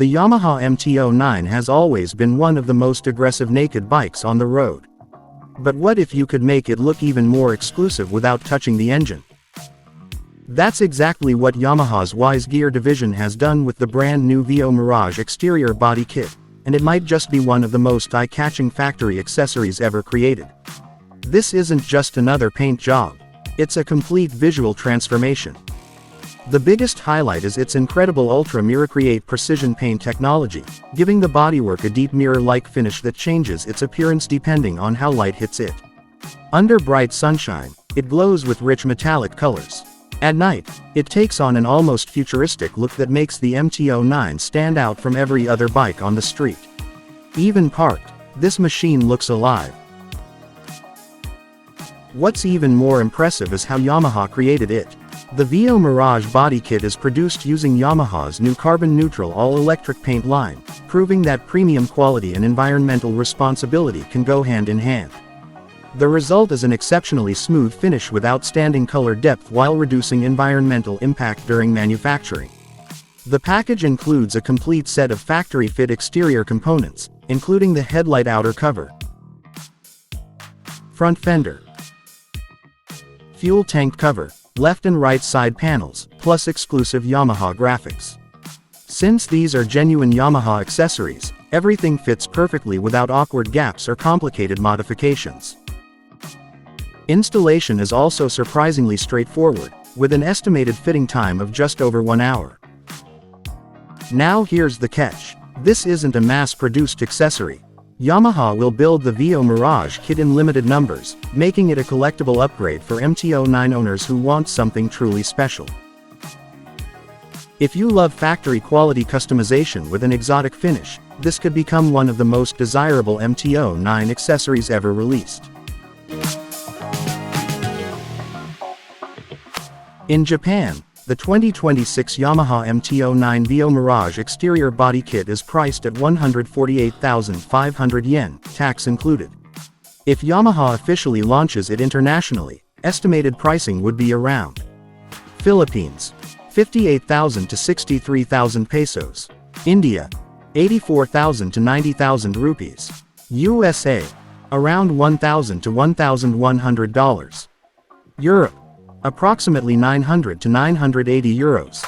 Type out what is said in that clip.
The Yamaha MT-09 has always been one of the most aggressive naked bikes on the road. But what if you could make it look even more exclusive without touching the engine? That's exactly what Yamaha's Wise Gear division has done with the brand new Vio Mirage exterior body kit, and it might just be one of the most eye-catching factory accessories ever created. This isn't just another paint job. It's a complete visual transformation. The biggest highlight is its incredible Ultra Miracreate precision paint technology, giving the bodywork a deep mirror-like finish that changes its appearance depending on how light hits it. Under bright sunshine, it glows with rich metallic colors. At night, it takes on an almost futuristic look that makes the MT-09 stand out from every other bike on the street. Even parked, this machine looks alive. What's even more impressive is how Yamaha created it. The Vio Mirage body kit is produced using Yamaha's new carbon-neutral all-electric paint line, proving that premium quality and environmental responsibility can go hand in hand. The result is an exceptionally smooth finish with outstanding color depth while reducing environmental impact during manufacturing. The package includes a complete set of factory-fit exterior components, including the headlight outer cover, front fender, fuel tank cover, left and right side panels, plus exclusive Yamaha graphics. Since these are genuine Yamaha accessories, everything fits perfectly without awkward gaps or complicated modifications. Installation is also surprisingly straightforward, with an estimated fitting time of just over 1 hour. Now here's the catch. This isn't a mass-produced accessory. Yamaha will build the Vio Mirage kit in limited numbers, making it a collectible upgrade for MT-09 owners who want something truly special. If you love factory-quality customization with an exotic finish, this could become one of the most desirable MT-09 accessories ever released. In Japan, the 2026 Yamaha MT-09 Vio Mirage exterior body kit is priced at 148,500 yen, tax included. If Yamaha officially launches it internationally, estimated pricing would be around Philippines, 58,000 to 63,000 pesos. India, 84,000 to 90,000 rupees. USA, around $1,000 to $1,100. Europe, approximately 900 to 980 euros.